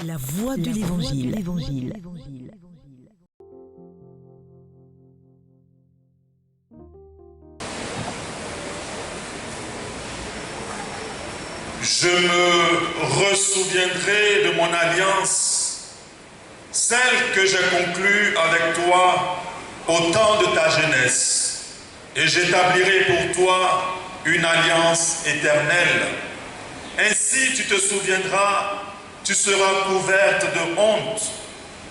La voix de l'Évangile. Je me ressouviendrai de mon alliance, celle que j'ai conclue avec toi au temps de ta jeunesse, et j'établirai pour toi une alliance éternelle. Ainsi tu te souviendras, tu seras couverte de honte,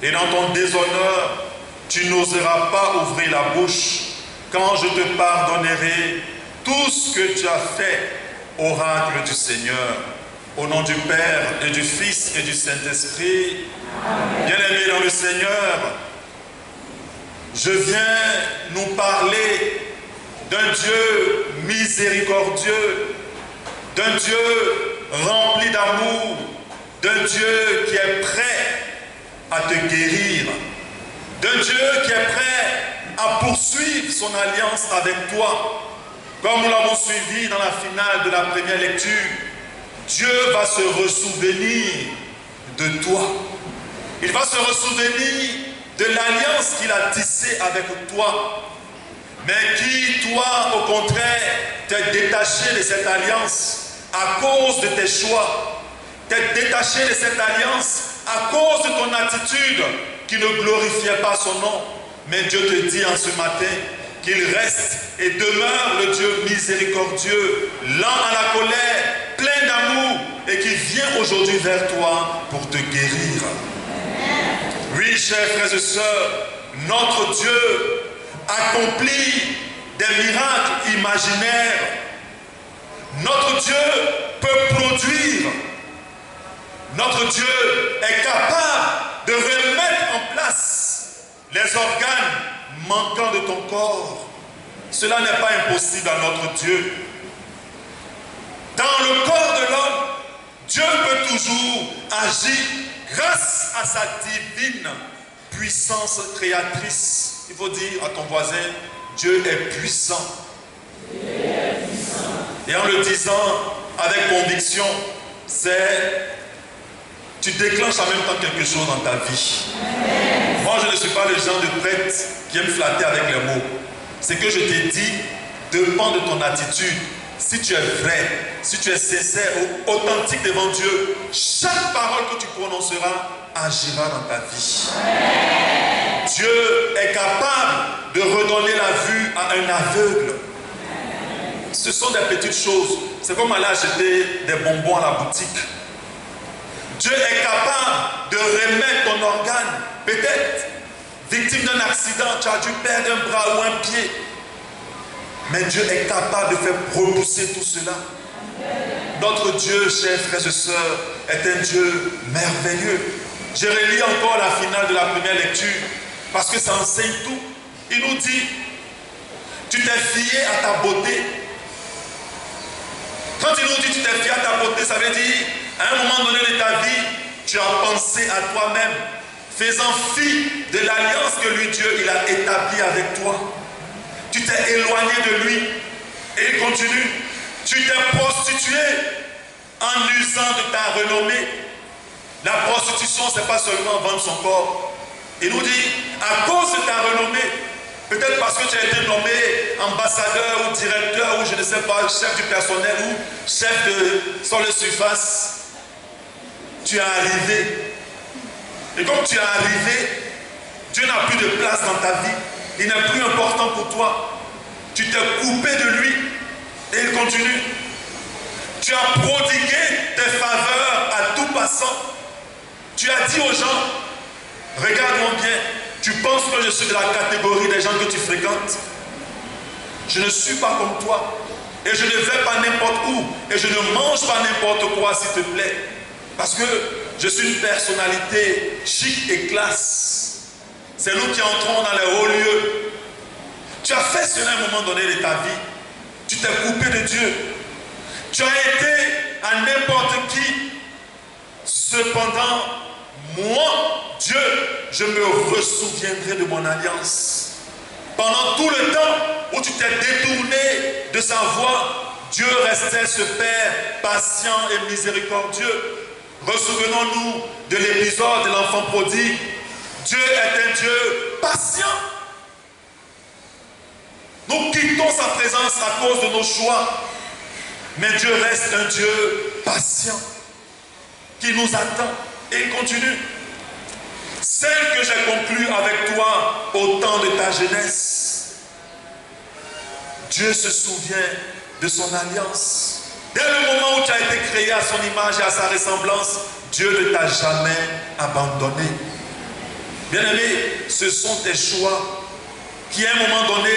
et dans ton déshonneur, tu n'oseras pas ouvrir la bouche quand je te pardonnerai tout ce que tu as fait, oracle du Seigneur. Au nom du Père et du Fils et du Saint-Esprit, bien-aimés dans le Seigneur, je viens nous parler d'un Dieu miséricordieux, d'un Dieu rempli d'amour, d'un Dieu qui est prêt à te guérir, d'un Dieu qui est prêt à poursuivre son alliance avec toi. Comme nous l'avons suivi dans la finale de la première lecture, Dieu va se ressouvenir de toi. Il va se ressouvenir de l'alliance qu'il a tissée avec toi, mais qui, toi, au contraire, t'es détaché de cette alliance à cause de tes choix. T'es détaché de cette alliance à cause de ton attitude qui ne glorifiait pas son nom. Mais Dieu te dit en ce matin qu'il reste et demeure le Dieu miséricordieux, lent à la colère, plein d'amour et qui vient aujourd'hui vers toi pour te guérir. Oui, chers frères et sœurs, notre Dieu accomplit des miracles imaginaires. Notre Dieu peut produire. Notre Dieu est capable de remettre en place les organes manquant de ton corps. Cela n'est pas impossible à notre Dieu. Dans le corps de l'homme, Dieu peut toujours agir grâce à sa divine puissance créatrice. Il faut dire à ton voisin, Dieu est puissant. Et en le disant avec conviction, tu déclenches en même temps quelque chose dans ta vie. Moi, je ne suis pas le genre de prêtre qui aime flatter avec les mots. Ce que je t'ai dit dépend de ton attitude. Si tu es vrai, si tu es sincère ou authentique devant Dieu, chaque parole que tu prononceras agira dans ta vie. Dieu est capable de redonner la vue à un aveugle. Ce sont des petites choses. C'est comme aller acheter des bonbons à la boutique. Dieu est capable de remettre ton organe. Peut-être victime d'un accident, tu as dû perdre un bras ou un pied. Mais Dieu est capable de faire repousser tout cela. Notre Dieu, chers frères et sœurs, est un Dieu merveilleux. Je relis encore la finale de la première lecture parce que ça enseigne tout. Il nous dit, tu t'es fié à ta beauté. Quand il nous dit tu t'es fié à ta beauté, ça veut dire, à un moment donné de ta vie, tu as pensé à toi-même, faisant fi de l'alliance que lui, Dieu, il a établie avec toi. Tu t'es éloigné de lui. Et il continue. Tu t'es prostitué en usant de ta renommée. La prostitution, ce n'est pas seulement vendre son corps. Il nous dit, à cause de ta renommée, peut-être parce que tu as été nommé ambassadeur ou directeur ou je ne sais pas, chef du personnel ou chef de sur le surface, tu es arrivé. Et comme tu es arrivé, Dieu n'a plus de place dans ta vie. Il n'est plus important pour toi. Tu t'es coupé de lui. Et il continue. Tu as prodigué tes faveurs à tout passant. Tu as dit aux gens, regarde-moi bien, tu penses que je suis de la catégorie des gens que tu fréquentes? Je ne suis pas comme toi. Et je ne vais pas n'importe où. Et je ne mange pas n'importe quoi, s'il te plaît. Parce que je suis une personnalité chic et classe. C'est nous qui entrons dans les hauts lieux. Tu as fait cela à un moment donné de ta vie. Tu t'es coupé de Dieu. Tu as été à n'importe qui. Cependant, moi, Dieu, je me ressouviendrai de mon alliance. Pendant tout le temps où tu t'es détourné de sa voie, Dieu restait ce Père patient et miséricordieux. Ressouvenons-nous de l'épisode de l'enfant prodigue, Dieu est un Dieu patient. Nous quittons sa présence à cause de nos choix. Mais Dieu reste un Dieu patient qui nous attend. Et il continue. Celle que j'ai conclue avec toi au temps de ta jeunesse. Dieu se souvient de son alliance. Dès le moment où tu as été créé à son image et à sa ressemblance, Dieu ne t'a jamais abandonné. Bien-aimé, ce sont tes choix qui à un moment donné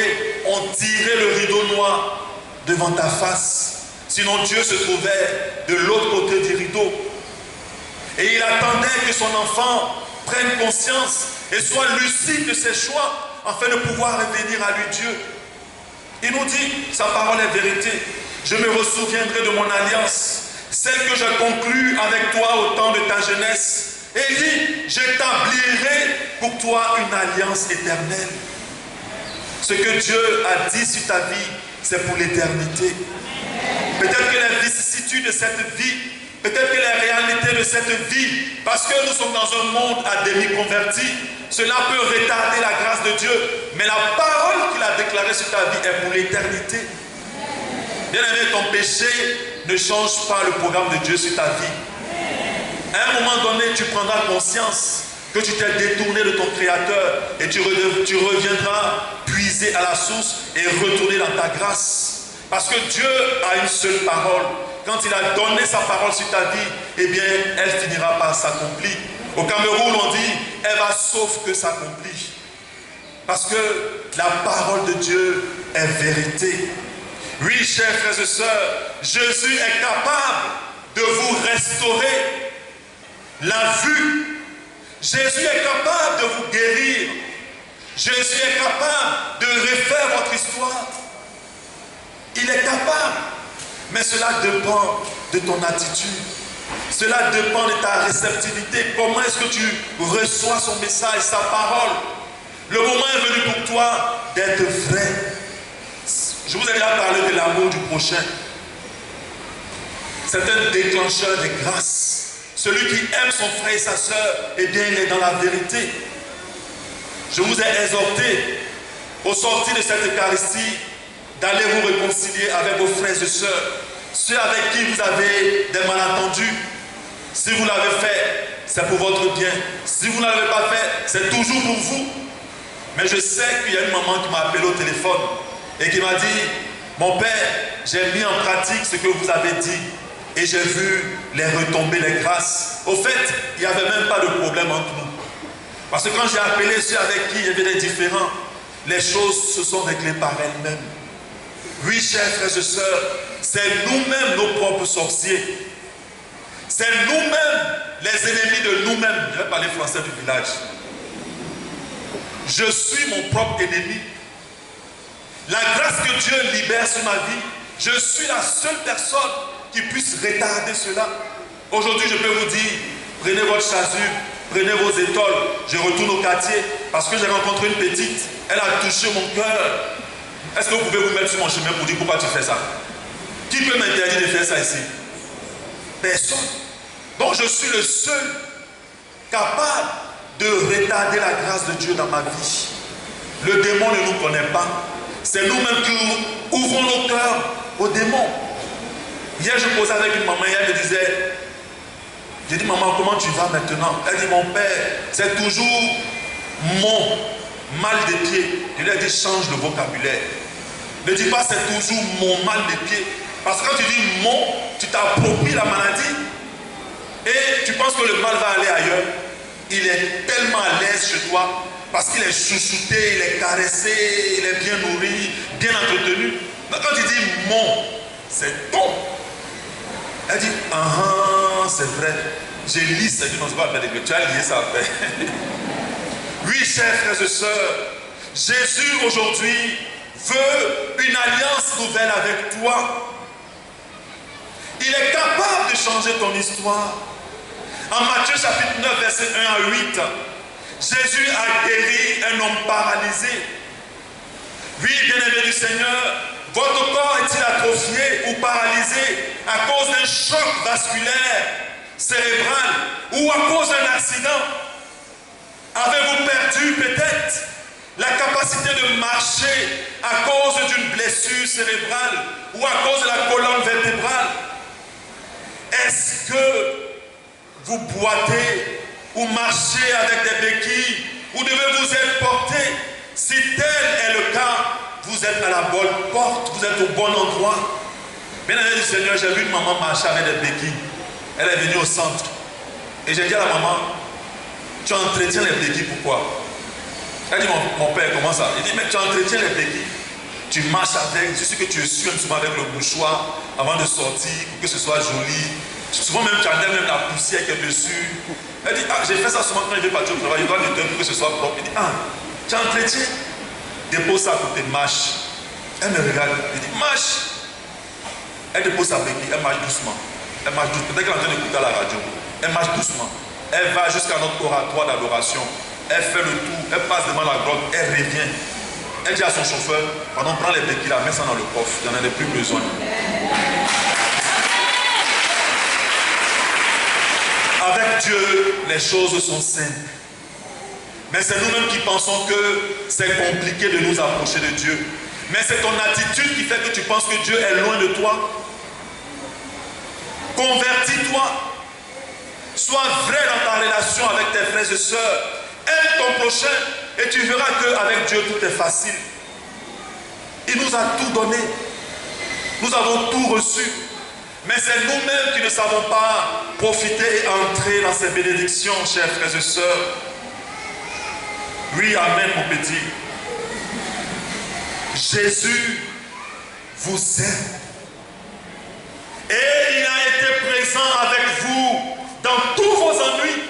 ont tiré le rideau noir devant ta face. Sinon Dieu se trouvait de l'autre côté du rideau. Et il attendait que son enfant prenne conscience et soit lucide de ses choix afin de pouvoir revenir à lui Dieu. Il nous dit, sa parole est vérité. Je me ressouviendrai de mon alliance, celle que j'ai conclue avec toi au temps de ta jeunesse. Et il dit, j'établirai pour toi une alliance éternelle. Ce que Dieu a dit sur ta vie, c'est pour l'éternité. Peut-être que les vicissitudes de cette vie, peut-être que les réalités de cette vie, parce que nous sommes dans un monde à demi converti, cela peut retarder la grâce de Dieu. Mais la parole qu'il a déclarée sur ta vie est pour l'éternité. Bien-aimé, ton péché ne change pas le programme de Dieu sur ta vie. À un moment donné, tu prendras conscience que tu t'es détourné de ton Créateur et tu reviendras puiser à la source et retourner dans ta grâce. Parce que Dieu a une seule parole. Quand il a donné sa parole sur ta vie, eh bien, elle finira par s'accomplir. Au Cameroun, on dit, elle va sauf que s'accomplit. Parce que la parole de Dieu est vérité. Oui, chers frères et sœurs, Jésus est capable de vous restaurer la vue. Jésus est capable de vous guérir. Jésus est capable de refaire votre histoire. Il est capable. Mais cela dépend de ton attitude. Cela dépend de ta réceptivité. Comment est-ce que tu reçois son message, sa parole? Le moment est venu pour toi d'être vrai. Je vous ai déjà parlé de l'amour du prochain. C'est un déclencheur de grâce. Celui qui aime son frère et sa soeur, eh bien, il est dans la vérité. Je vous ai exhorté, au sortir de cette Eucharistie, d'aller vous réconcilier avec vos frères et sœurs, ceux avec qui vous avez des malentendus. Si vous l'avez fait, c'est pour votre bien. Si vous ne l'avez pas fait, c'est toujours pour vous. Mais je sais qu'il y a une maman qui m'a appelé au téléphone et qui m'a dit, mon père, j'ai mis en pratique ce que vous avez dit et j'ai vu les retombées, les grâces. Au fait, il n'y avait même pas de problème entre nous. Parce que quand j'ai appelé ceux avec qui il y avait des différends, les choses se sont réglées par elles-mêmes. Oui, chers frères et sœurs, c'est nous-mêmes nos propres sorciers. C'est nous-mêmes les ennemis de nous-mêmes. Je vais parler français du village. Je suis mon propre ennemi. La grâce que Dieu libère sur ma vie, je suis la seule personne qui puisse retarder cela. Aujourd'hui, je peux vous dire, prenez votre chasuble, prenez vos étoiles, je retourne au quartier parce que j'ai rencontré une petite, elle a touché mon cœur. Est-ce que vous pouvez vous mettre sur mon chemin pour dire pourquoi tu fais ça? Qui peut m'interdire de faire ça ici? Personne. Donc je suis le seul capable de retarder la grâce de Dieu dans ma vie. Le démon ne nous connaît pas. C'est nous-mêmes qui ouvrons nos cœurs aux démons. Hier, je posais avec une maman et elle me disait, j'ai dit, maman, comment tu vas maintenant? Elle dit, mon père, c'est toujours mon mal des pieds. Je lui ai dit, change le vocabulaire. Ne dis pas c'est toujours mon mal des pieds. Parce que quand tu dis mon, tu t'appropries la maladie. Et tu penses que le mal va aller ailleurs. Il est tellement à l'aise chez toi. Parce qu'il est chouchouté, il est caressé, il est bien nourri, bien entretenu. Mais quand tu dis mon, c'est ton. Elle dit, ah, c'est vrai. J'ai lié ça. Je ne sais pas, tu as lié ça après. Oui, chers frères et sœurs, Jésus aujourd'hui veut une alliance nouvelle avec toi. Il est capable de changer ton histoire. En Matthieu chapitre 9, verset 1 à 8, Jésus a guéri un homme paralysé. Oui, bien-aimé du Seigneur, votre corps est-il atrophié ou paralysé à cause d'un choc vasculaire cérébrale ou à cause d'un accident? Avez-vous perdu peut-être la capacité de marcher à cause d'une blessure cérébrale ou à cause de la colonne vertébrale? Est-ce que vous boitez ou marchez avec des béquilles ou devez vous être porté? Si tel est le cas, vous êtes à la bonne porte, vous êtes au bon endroit. Bien aimé du Seigneur, j'ai vu une maman marcher avec des béquilles. Elle est venue au centre. Et j'ai dit à la maman, tu entretiens les béquilles, pourquoi? Elle dit, mon père, comment ça? Il dit, mais tu entretiens les béquilles. Tu marches avec, je sais que tu essuies souvent avec le mouchoir avant de sortir, pour que ce soit joli. Souvent même, tu enlèves même la poussière qui est dessus. Elle dit, ah, j'ai fait ça souvent quand je vais partir au travail, je dois nettoyer pour que ce soit propre. Il dit, ah, tu entretiens? Dépose ça à côté, marche. Elle me regarde, elle dit, marche. Elle dépose sa béquille, elle marche doucement. Elle marche doucement. Peut-être qu'elle est en train d'écouter à la radio. Elle marche doucement. Elle va jusqu'à notre oratoire d'adoration. Elle fait le tour, elle passe devant la grotte, elle revient. Elle dit à son chauffeur, pardon, prends les béquilles là, mets ça dans le coffre, il n'y en a plus besoin. Avec Dieu, les choses sont simples. Mais c'est nous-mêmes qui pensons que c'est compliqué de nous approcher de Dieu. Mais c'est ton attitude qui fait que tu penses que Dieu est loin de toi. Convertis-toi. Sois vrai dans ta relation avec tes frères et sœurs. Aime ton prochain et tu verras qu'avec Dieu tout est facile. Il nous a tout donné. Nous avons tout reçu. Mais c'est nous-mêmes qui ne savons pas profiter et entrer dans ces bénédictions, chers frères et sœurs. Oui, amen, mon petit. Jésus vous aime. Et il a été présent avec vous dans tous vos ennuis.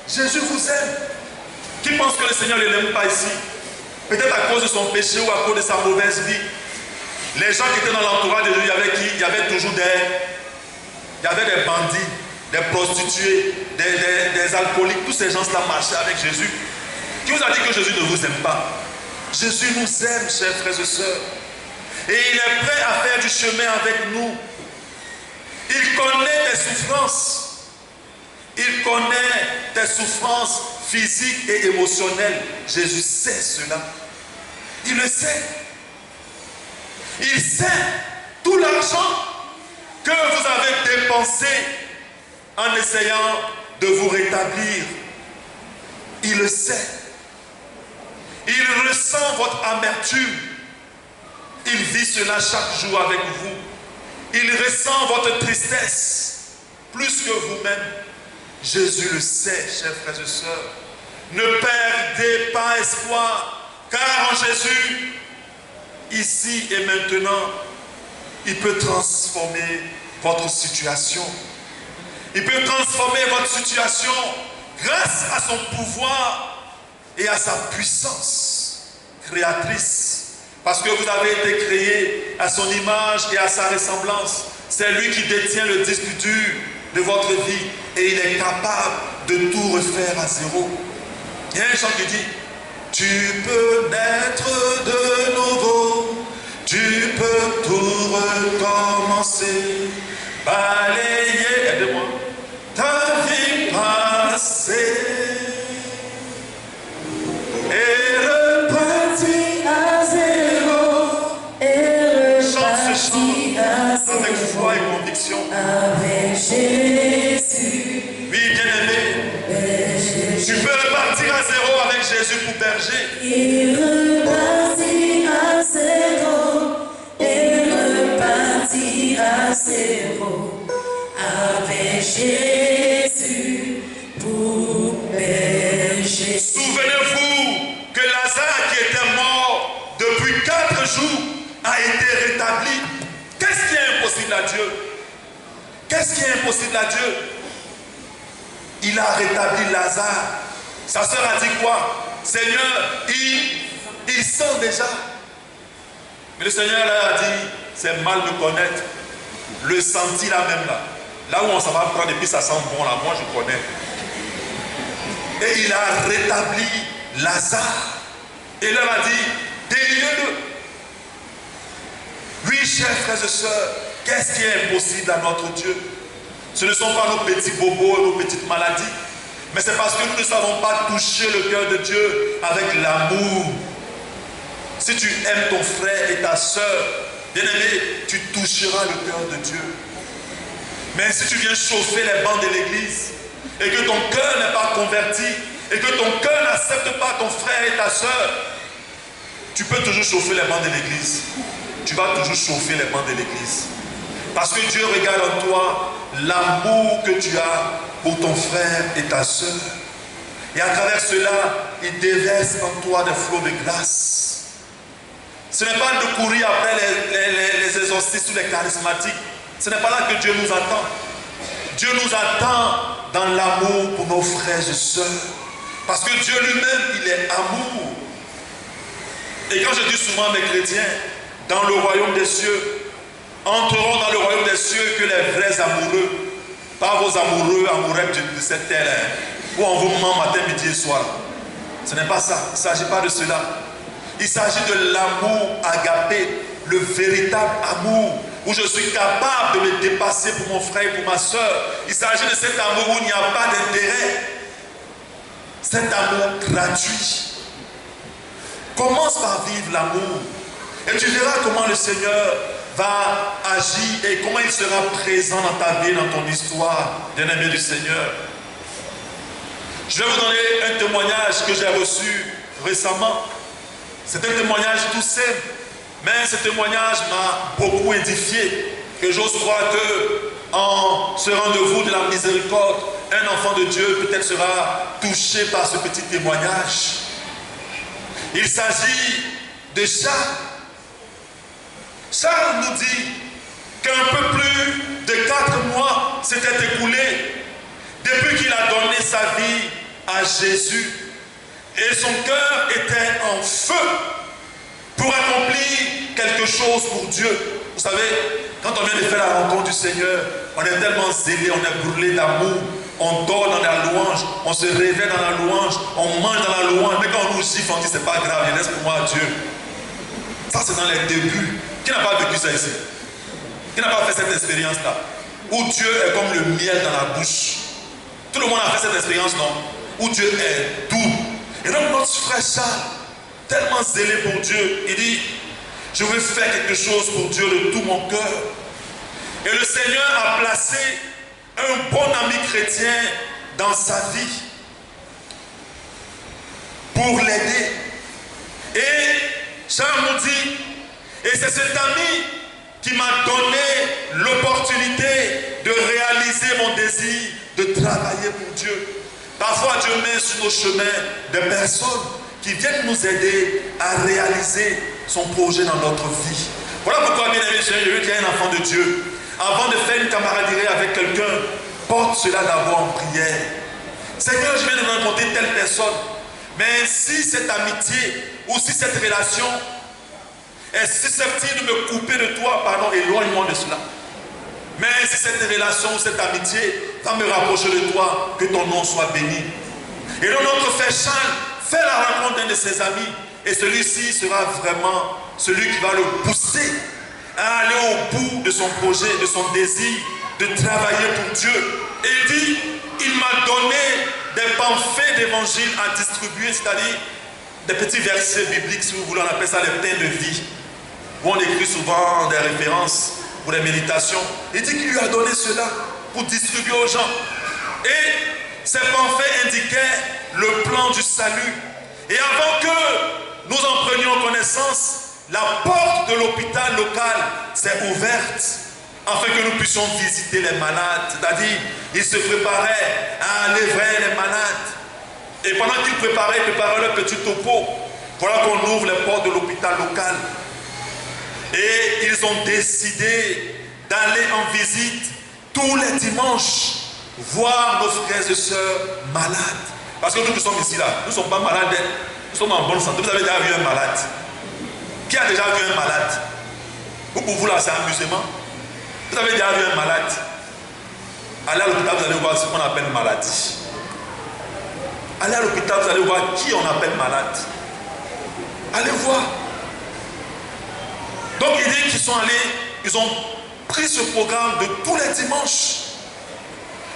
Jésus vous aime. Qui pense que le Seigneur ne l'aime pas ici? Peut-être à cause de son péché ou à cause de sa mauvaise vie. Les gens qui étaient dans l'entourage de Jésus, il y avait toujours des bandits, des prostituées, des alcooliques. Tous ces gens-là marchaient avec Jésus. Qui vous a dit que Jésus ne vous aime pas? Jésus nous aime, chers frères et sœurs. Et il est prêt à faire du chemin avec nous. Il connaît tes souffrances. Il connaît tes souffrances physiques et émotionnelles. Jésus sait cela. Il le sait. Il sait tout l'argent que vous avez dépensé en essayant de vous rétablir. Il le sait. Il ressent votre amertume. Il vit cela chaque jour avec vous. Il ressent votre tristesse plus que vous-même. Jésus le sait, chers frères et sœurs. Ne perdez pas espoir, car en Jésus, ici et maintenant, il peut transformer votre situation. Il peut transformer votre situation grâce à son pouvoir et à sa puissance créatrice. Parce que vous avez été créé à son image et à sa ressemblance. C'est lui qui détient le disque dur de votre vie et il est capable de tout refaire à zéro. Il y a un chant qui dit: tu peux naître de nouveau, tu peux tout recommencer, balayer, aidez-moi, ta vie passée et repartir à zéro, chante ce chant avec foi et conviction. Avec Jésus. Oui, bien-aimé, tu peux repartir à zéro avec Jésus pour berger. Il repartit à zéro. Il repartit à zéro. Avec Jésus pour berger. Souvenez-vous que Lazare qui était mort depuis 4 jours a été rétabli. Qu'est-ce qui est impossible à Dieu? Qu'est-ce qui est impossible à Dieu? Il a rétabli Lazare. Sa sœur a dit quoi? Seigneur, il sent déjà. Mais le Seigneur a dit, c'est mal de connaître. Le senti là même là. Là où on s'en va prendre et puis ça sent bon là, moi je connais. Et il a rétabli Lazare. Et leur a dit, délivre-le. Oui, chers frères et sœurs, qu'est-ce qui est impossible à notre Dieu? Ce ne sont pas nos petits bobos, nos petites maladies, mais c'est parce que nous ne savons pas toucher le cœur de Dieu avec l'amour. Si tu aimes ton frère et ta soeur, bien-aimé, tu toucheras le cœur de Dieu. Mais si tu viens chauffer les bancs de l'église et que ton cœur n'est pas converti et que ton cœur n'accepte pas ton frère et ta soeur, tu peux toujours chauffer les bancs de l'église. Tu vas toujours chauffer les bancs de l'église. Parce que Dieu regarde en toi l'amour que tu as pour ton frère et ta soeur. Et à travers cela, il déverse en toi des flots de grâce. Ce n'est pas de courir après les exorcistes ou les charismatiques. Ce n'est pas là que Dieu nous attend. Dieu nous attend dans l'amour pour nos frères et sœurs. Parce que Dieu lui-même, il est amour. Et quand je dis souvent à mes chrétiens, dans le royaume des cieux, entreront dans le royaume des cieux que les vrais amoureux, pas vos amoureux, amourettes de cette terre, où on vous ment matin, midi et soir. Ce n'est pas ça, il ne s'agit pas de cela. Il s'agit de l'amour agapé, le véritable amour, où je suis capable de me dépasser pour mon frère et pour ma soeur. Il s'agit de cet amour où il n'y a pas d'intérêt. Cet amour gratuit. Commence par vivre l'amour. Et tu verras comment le Seigneur va agir et comment il sera présent dans ta vie, dans ton histoire, bien-aimé du Seigneur. Je vais vous donner un témoignage que j'ai reçu récemment. C'est un témoignage tout simple, mais ce témoignage m'a beaucoup édifié. Et j'ose croire que en ce rendez-vous de la miséricorde, un enfant de Dieu peut-être sera touché par ce petit témoignage. Il s'agit de Charles. Charles nous dit qu'un peu plus de 4 mois s'étaient écoulés depuis qu'il a donné sa vie à Jésus. Et son cœur était en feu pour accomplir quelque chose pour Dieu. Vous savez, quand on vient de faire la rencontre du Seigneur, on est tellement zélé, on est brûlé d'amour. On dort dans la louange, on se réveille dans la louange, on mange dans la louange. Mais quand on nous gifle, on dit c'est pas grave, il reste pour moi Dieu. Ça c'est dans les débuts. Qui n'a pas vécu ça ici? Qui n'a pas fait cette expérience-là? Où Dieu est comme le miel dans la bouche. Tout le monde a fait cette expérience, non? Où Dieu est doux. Et donc notre frère Charles, tellement zélé pour Dieu, il dit, je veux faire quelque chose pour Dieu de tout mon cœur. Et le Seigneur a placé un bon ami chrétien dans sa vie pour l'aider. Et Charles nous dit, et c'est cet ami qui m'a donné l'opportunité de réaliser mon désir de travailler pour Dieu. Parfois Dieu met sur nos chemins des personnes qui viennent nous aider à réaliser son projet dans notre vie. Voilà pourquoi, bien aimé, je veux dire à un enfant de Dieu, avant de faire une camaraderie avec quelqu'un, porte cela d'abord en prière. Seigneur, je viens de rencontrer telle personne, mais si cette amitié ou si cette relation est susceptible de me couper de toi, pardon, éloigne-moi de cela. Mais si cette relation ou cette amitié va me rapprocher de toi, que ton nom soit béni. Et donc notre frère Charles fait la rencontre d'un de ses amis, et celui-ci sera vraiment celui qui va le pousser à aller au bout de son projet, de son désir, de travailler pour Dieu. Et il dit, il m'a donné des pamphlets d'évangile à distribuer, c'est-à-dire des petits versets bibliques, si vous voulez, on appelle ça les pains de vie, où on écrit souvent des références pour les méditations. Il dit qu'il lui a donné cela pour distribuer aux gens. Et ces pamphlets indiquaient le plan du salut. Et avant que nous en prenions connaissance, la porte de l'hôpital local s'est ouverte afin que nous puissions visiter les malades. C'est-à-dire, ils se préparaient à aller vers les malades. Et pendant qu'ils préparaient leur petit topo, voilà qu'on ouvre les portes de l'hôpital local. Et ils ont décidé d'aller en visite tous les dimanches, voir nos frères et sœurs malades. Parce que nous sommes ici là, nous ne sommes pas malades, nous sommes en bonne santé. Vous avez déjà vu un malade? Qui a déjà vu un malade? Pour vous là, c'est amusement. Vous avez déjà vu un malade? Allez à l'hôpital, vous allez voir ce qu'on appelle maladie. Allez à l'hôpital, vous allez voir qui on appelle malade. Allez voir. Donc il dit qu'ils sont allés, ils ont pris ce programme de tous les dimanches.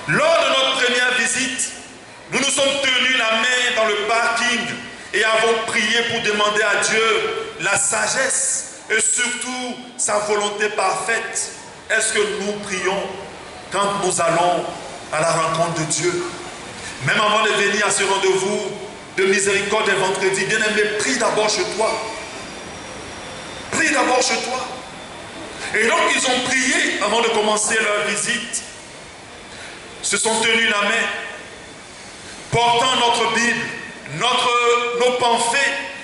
Lors de notre première visite, nous nous sommes tenus la main dans le parking et avons prié pour demander à Dieu la sagesse et surtout sa volonté parfaite. Est-ce que nous prions quand nous allons à la rencontre de Dieu? Même avant de venir à ce rendez-vous de miséricorde et vendredi, bien-aimé, prie d'abord chez toi. Prie d'abord chez toi. Et donc ils ont prié avant de commencer leur visite. Se sont tenus la main, portant notre Bible, nos pamphlets,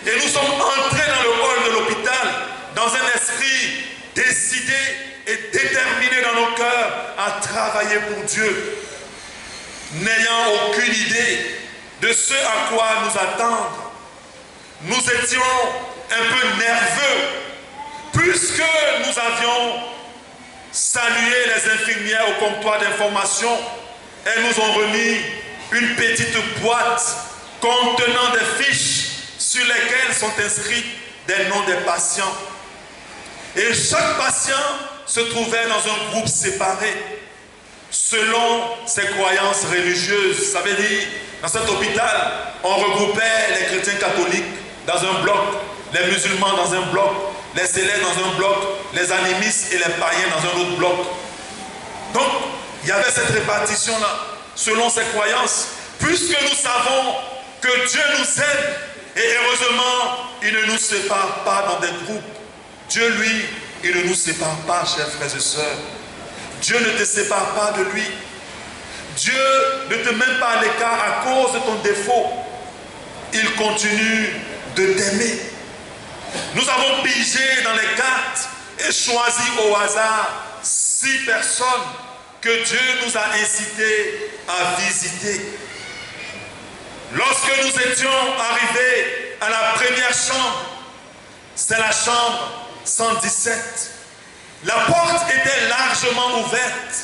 et nous sommes entrés dans le hall de l'hôpital dans un esprit décidé et déterminé dans nos cœurs à travailler pour Dieu, n'ayant aucune idée de ce à quoi nous attendre. Nous étions un peu nerveux puisque nous avions salué les infirmières au comptoir d'information. Elles nous ont remis une petite boîte contenant des fiches sur lesquelles sont inscrits des noms des patients. Et chaque patient se trouvait dans un groupe séparé selon ses croyances religieuses. Ça veut dire, dans cet hôpital, on regroupait les chrétiens catholiques dans un bloc, les musulmans dans un bloc, les célèbres dans un bloc, les animistes et les païens dans un autre bloc. Donc, il y avait cette répartition-là, selon ses croyances, puisque nous savons que Dieu nous aime, et heureusement, il ne nous sépare pas dans des groupes. Dieu, lui, il ne nous sépare pas, chers frères et sœurs. Dieu ne te sépare pas de lui. Dieu ne te met pas à l'écart à cause de ton défaut. Il continue de t'aimer. Nous avons pigé dans les cartes et choisi au hasard 6 personnes que Dieu nous a incités à visiter. Lorsque nous étions arrivés à la première chambre, c'est la chambre 117. La porte était largement ouverte.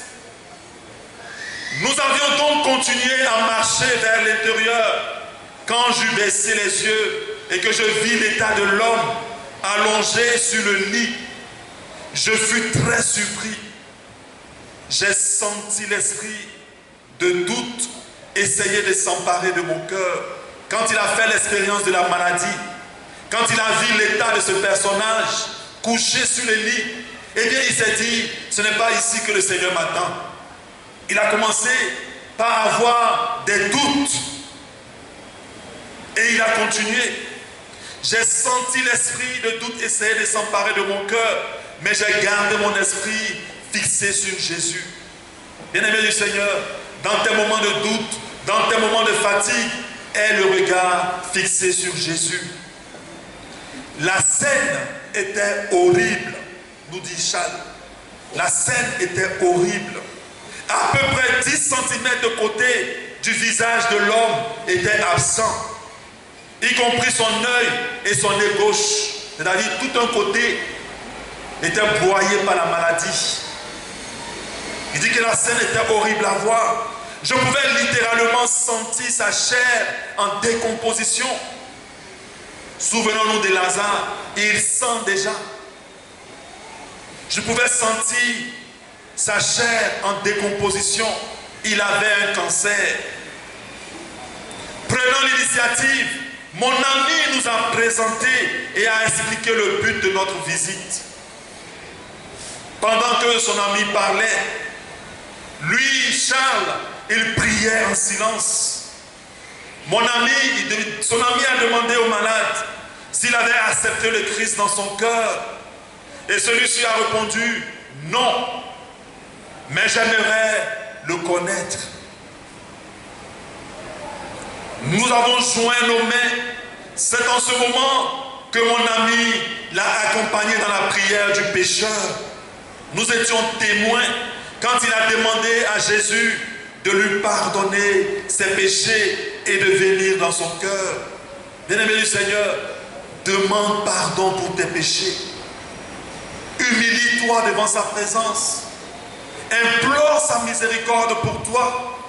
Nous avions donc continué à marcher vers l'intérieur quand j'eus baissé les yeux et que je vis l'état de l'homme allongé sur le lit. Je fus très surpris. J'ai senti l'esprit de doute essayer de s'emparer de mon cœur. Quand il a fait l'expérience de la maladie, quand il a vu l'état de ce personnage couché sur le lit, eh bien il s'est dit, ce n'est pas ici que le Seigneur m'attend. Il a commencé par avoir des doutes. Et il a continué. J'ai senti l'esprit de doute essayer de s'emparer de mon cœur, mais j'ai gardé mon esprit fixé sur Jésus. Bien-aimé du Seigneur, dans tes moments de doute, dans tes moments de fatigue, aie le regard fixé sur Jésus. La scène était horrible, nous dit Charles. La scène était horrible. À peu près 10 cm de côté du visage de l'homme était absent, y compris son œil et son nez gauche. C'est-à-dire tout un côté était broyé par la maladie. Il dit que la scène était horrible à voir. Je pouvais littéralement sentir sa chair en décomposition. Souvenons-nous de Lazare, il sent déjà. Je pouvais sentir sa chair en décomposition. Il avait un cancer. Prenant l'initiative, mon ami nous a présenté et a expliqué le but de notre visite. Pendant que son ami parlait, lui, Charles, il priait en silence. Son ami a demandé au malade s'il avait accepté le Christ dans son cœur. Et celui-ci a répondu, non, mais j'aimerais le connaître. Nous avons joint nos mains. C'est en ce moment que mon ami l'a accompagné dans la prière du pécheur. Nous étions témoins quand il a demandé à Jésus de lui pardonner ses péchés et de venir dans son cœur. Bien-aimé du Seigneur, demande pardon pour tes péchés. Humilie-toi devant sa présence. Implore sa miséricorde pour toi.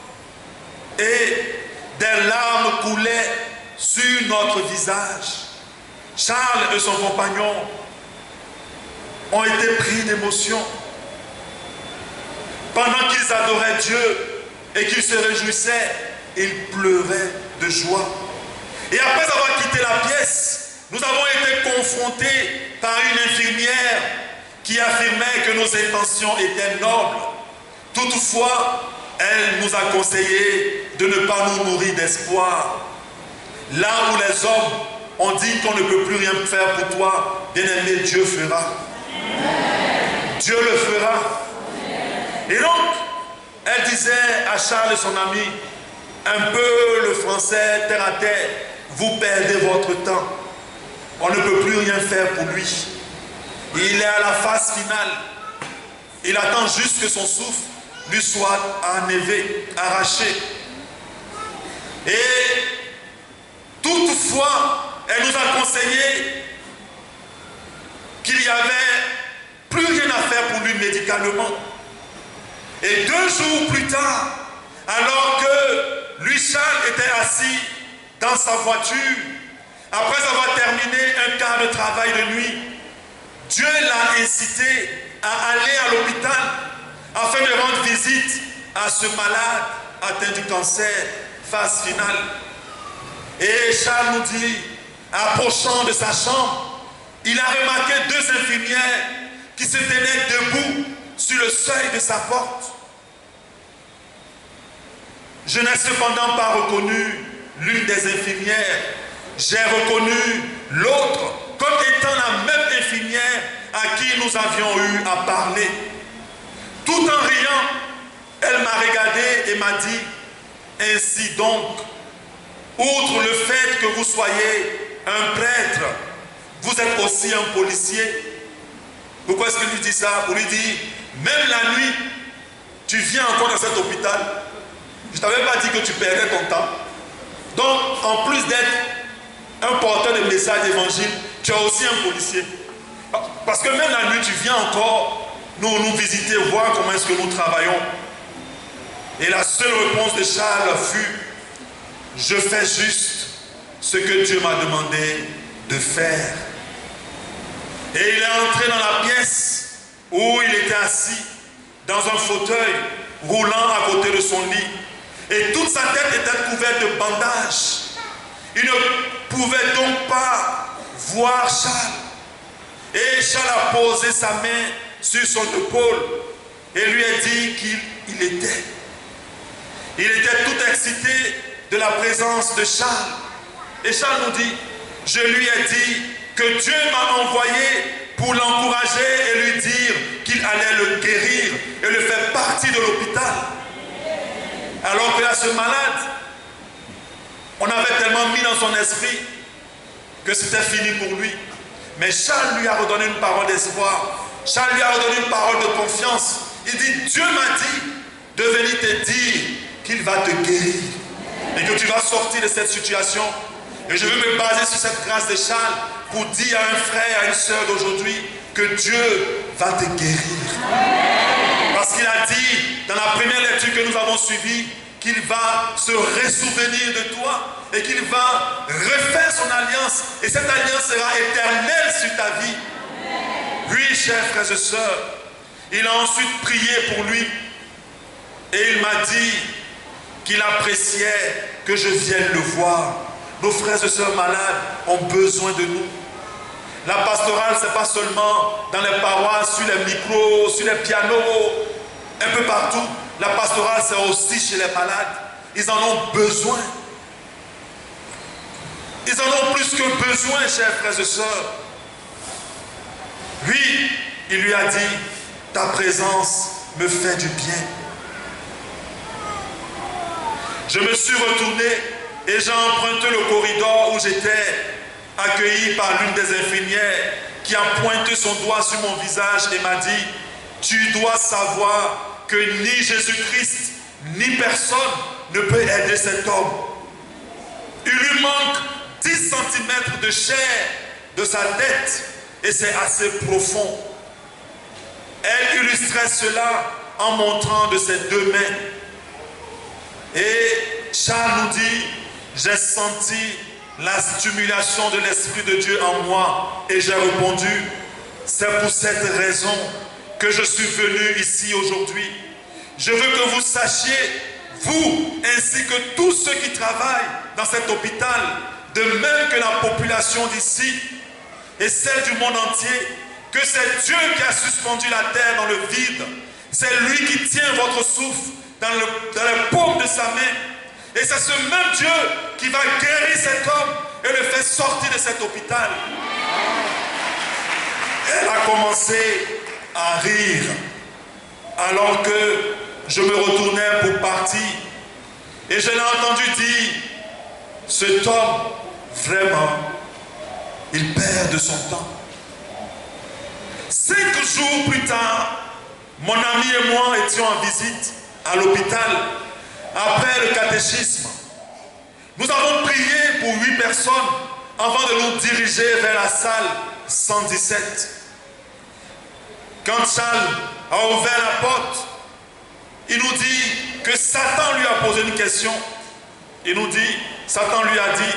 Et des larmes coulaient sur notre visage. Charles et son compagnon ont été pris d'émotion. Pendant qu'ils adoraient Dieu, et qu'il se réjouissait, il pleurait de joie. Et après avoir quitté la pièce, nous avons été confrontés par une infirmière qui affirmait que nos intentions étaient nobles. Toutefois, elle nous a conseillé de ne pas nous nourrir d'espoir. Là où les hommes ont dit qu'on ne peut plus rien faire pour toi, bien-aimé, Dieu fera. Dieu le fera. Et donc, elle disait à Charles, son ami, un peu le français terre à terre, vous perdez votre temps. On ne peut plus rien faire pour lui. Il est à la phase finale. Il attend juste que son souffle lui soit enlevé, arraché. Et toutefois, elle nous a conseillé qu'il n'y avait plus rien à faire pour lui médicalement. Et 2 jours plus tard, alors que lui, Charles, était assis dans sa voiture, après avoir terminé un quart de travail de nuit, Dieu l'a incité à aller à l'hôpital afin de rendre visite à ce malade atteint du cancer, phase finale. Et Charles nous dit, approchant de sa chambre, il a remarqué 2 infirmières qui se tenaient debout sur le seuil de sa porte. Je n'ai cependant pas reconnu l'une des infirmières. J'ai reconnu l'autre comme étant la même infirmière à qui nous avions eu à parler. Tout en riant, elle m'a regardé et m'a dit, ainsi donc, outre le fait que vous soyez un prêtre, vous êtes aussi un policier. Pourquoi est-ce qu'il lui dit ça? Pour lui dire, même la nuit, tu viens encore dans cet hôpital. Je ne t'avais pas dit que tu perdais ton temps. Donc, en plus d'être un porteur de message d'évangile, tu es aussi un policier. Parce que même la nuit, tu viens encore nous visiter, voir comment est-ce que nous travaillons. Et la seule réponse de Charles fut, je fais juste ce que Dieu m'a demandé de faire. Et il est entré dans la pièce où il était assis, dans un fauteuil roulant à côté de son lit. Et toute sa tête était couverte de bandages. Il ne pouvait donc pas voir Charles. Et Charles a posé sa main sur son épaule et lui a dit qu'il était. Il était tout excité de la présence de Charles. Et Charles nous dit, je lui ai dit que Dieu m'a envoyé pour l'encourager et lui dire qu'il allait le guérir et le faire partie de l'hôpital. Alors que là, ce malade, on avait tellement mis dans son esprit que c'était fini pour lui. Mais Charles lui a redonné une parole d'espoir. Charles lui a redonné une parole de confiance. Il dit, Dieu m'a dit de venir te dire qu'il va te guérir et que tu vas sortir de cette situation. Et je veux me baser sur cette grâce de Charles pour dire à un frère, à une sœur d'aujourd'hui que Dieu va te guérir. Parce qu'il a dit dans la première lecture que nous avons suivie qu'il va se ressouvenir de toi et qu'il va refaire son alliance. Et cette alliance sera éternelle sur ta vie. Oui, chers frères et sœurs, il a ensuite prié pour lui et il m'a dit qu'il appréciait que je vienne le voir. Nos frères et sœurs malades ont besoin de nous. La pastorale, ce n'est pas seulement dans les paroisses, sur les micros, sur les pianos, un peu partout. La pastorale, c'est aussi chez les malades. Ils en ont besoin. Ils en ont plus que besoin, chers frères et sœurs. Oui, il lui a dit, ta présence me fait du bien. Je me suis retourné et j'ai emprunté le corridor où j'étais accueilli par l'une des infirmières qui a pointé son doigt sur mon visage et m'a dit, tu dois savoir que ni Jésus-Christ, ni personne ne peut aider cet homme. Il lui manque 10 cm de chair de sa tête et c'est assez profond. Elle illustrait cela en montrant de ses 2 mains. Et Charles nous dit, j'ai senti la stimulation de l'Esprit de Dieu en moi et j'ai répondu, c'est pour cette raison que je suis venu ici aujourd'hui. Je veux que vous sachiez, vous ainsi que tous ceux qui travaillent dans cet hôpital, de même que la population d'ici et celle du monde entier, que c'est Dieu qui a suspendu la terre dans le vide. C'est lui qui tient votre souffle dans la paume de sa main. Et c'est ce même Dieu qui va guérir cet homme et le faire sortir de cet hôpital. Elle a commencé à rire alors que je me retournais pour partir. Et je l'ai entendu dire, cet homme, vraiment, il perd de son temps. 5 jours plus tard, mon ami et moi étions en visite à l'hôpital après le catéchisme. Nous avons prié pour 8 personnes avant de nous diriger vers la salle 117. Quand Charles a ouvert la porte, il nous dit que Satan lui a posé une question. Il nous dit, Satan lui a dit,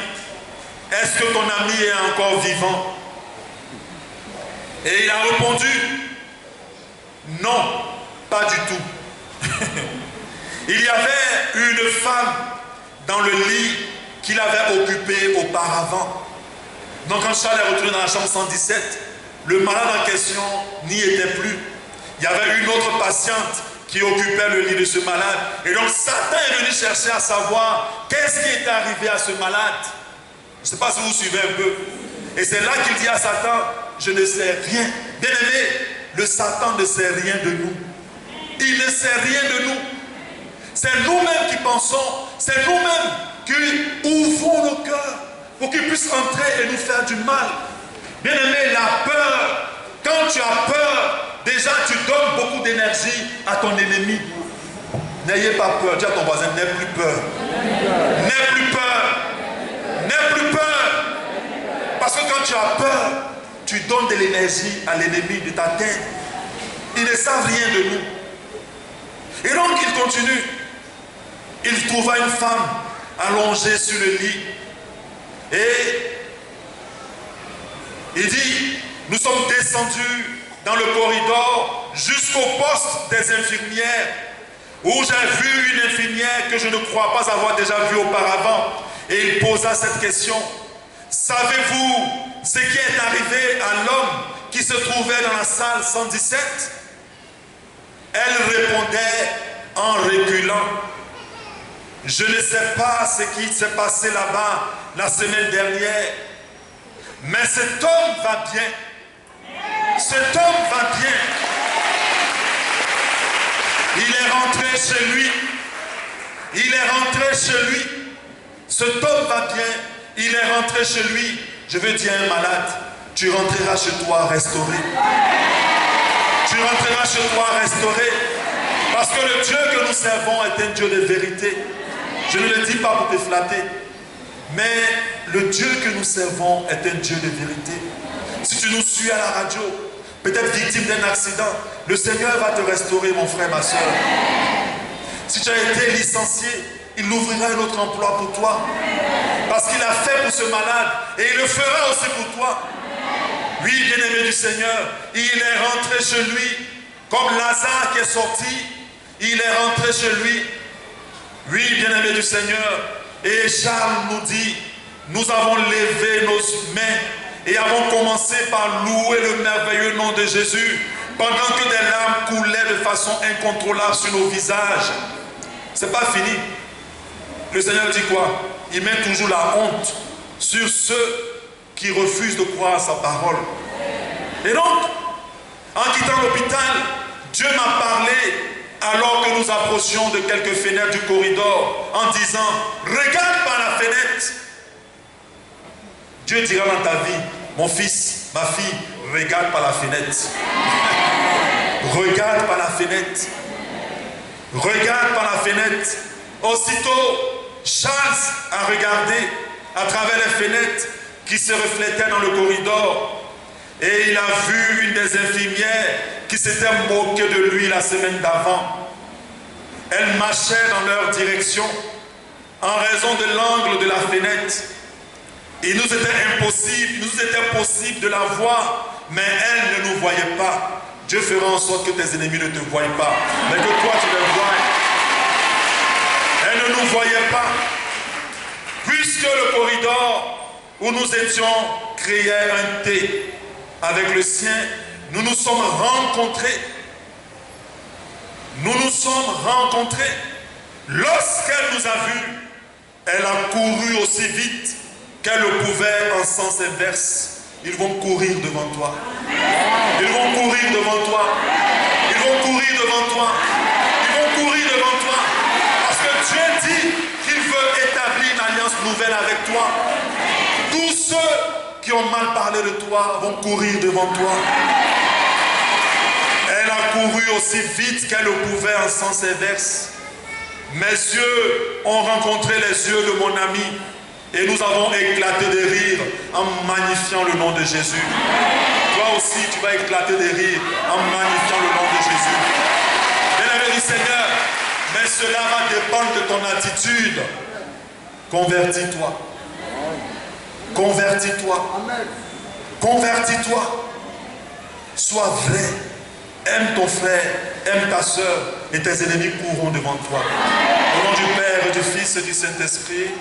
est-ce que ton ami est encore vivant? Et il a répondu, non, pas du tout. Il y avait une femme dans le lit qu'il avait occupé auparavant. Donc quand Charles est retourné dans la chambre 117, le malade en question n'y était plus. Il y avait une autre patiente qui occupait le lit de ce malade. Et donc Satan est venu chercher à savoir qu'est-ce qui était arrivé à ce malade. Je ne sais pas si vous suivez un peu. Et c'est là qu'il dit à Satan, je ne sais rien. Bien aimé, le Satan ne sait rien de nous. Il ne sait rien de nous. C'est nous-mêmes qui pensons, c'est nous-mêmes qui ouvrons nos cœurs pour qu'il puisse entrer et nous faire du mal. Bien aimé, la peur, quand tu as peur, déjà tu donnes beaucoup d'énergie à ton ennemi. N'ayez pas peur, dis à ton voisin, n'aie plus peur. N'aie plus peur. N'aie plus peur. Parce que quand tu as peur, tu donnes de l'énergie à l'ennemi de t'atteindre. Ils ne savent rien de nous. Et donc il continue. Il trouva une femme allongée sur le lit. Et il dit, nous sommes descendus dans le corridor jusqu'au poste des infirmières, où j'ai vu une infirmière que je ne crois pas avoir déjà vue auparavant. Et il posa cette question. Savez-vous ce qui est arrivé à l'homme qui se trouvait dans la salle 117? Elle répondait en reculant. Je ne sais pas ce qui s'est passé là-bas la semaine dernière, mais cet homme va bien. Cet homme va bien. Il est rentré chez lui. Il est rentré chez lui. Cet homme va bien. Il est rentré chez lui. Je veux dire à un malade, tu rentreras chez toi restauré. Tu rentreras chez toi restauré. Parce que le Dieu que nous servons est un Dieu de vérité. Je ne le dis pas pour te flatter. Mais le Dieu que nous servons est un Dieu de vérité. Si tu nous suis à la radio, peut-être victime d'un accident, le Seigneur va te restaurer, mon frère, ma soeur. Si tu as été licencié, il ouvrira un autre emploi pour toi. Parce qu'il a fait pour ce malade et il le fera aussi pour toi. Oui, bien-aimé du Seigneur, il est rentré chez lui comme Lazare qui est sorti. Il est rentré chez lui. Oui, bien-aimé du Seigneur. Et Charles nous dit, nous avons levé nos mains et avons commencé par louer le merveilleux nom de Jésus pendant que des larmes coulaient de façon incontrôlable sur nos visages. C'est pas fini. Le Seigneur dit quoi? Il met toujours la honte sur ceux qui refusent de croire à sa parole. Et donc, en quittant l'hôpital, Dieu m'a parlé alors que nous approchions de quelques fenêtres du corridor en disant, regarde par la fenêtre. Dieu dira dans ta vie, mon fils, ma fille, regarde par la fenêtre. Regarde par la fenêtre. Regarde par la fenêtre. Aussitôt, Charles a regardé à travers les fenêtres qui se reflétaient dans le corridor et il a vu une des infirmières qui s'était moquée de lui la semaine d'avant. Elle marchait dans leur direction en raison de l'angle de la fenêtre. Il nous était possible de la voir, mais elle ne nous voyait pas. Dieu fera en sorte que tes ennemis ne te voient pas, mais que toi tu les vois. nous voyait pas. Puisque le corridor où nous étions créait un T avec le sien, nous nous sommes rencontrés. Nous nous sommes rencontrés. Lorsqu'elle nous a vus, elle a couru aussi vite qu'elle le pouvait en sens inverse. Ils vont courir devant toi. Ils vont courir devant toi. Ils vont courir devant toi. Ils vont courir devant toi. Parce que Dieu dit qu'il veut établir une alliance nouvelle avec toi. Tous ceux qui ont mal parlé de toi vont courir devant toi. Elle a couru aussi vite qu'elle le pouvait en sens inverse. Mes yeux ont rencontré les yeux de mon ami et nous avons éclaté de rire en magnifiant le nom de Jésus. Toi aussi, tu vas éclater de rire en magnifiant le nom de Jésus. Bien-aimé du Seigneur, mais cela va dépendre de ton attitude. Convertis-toi. Convertis-toi. Convertis-toi. Sois vrai. Aime ton frère, aime ta soeur, et tes ennemis courront devant toi. Au nom du Père, du Fils et du Saint-Esprit.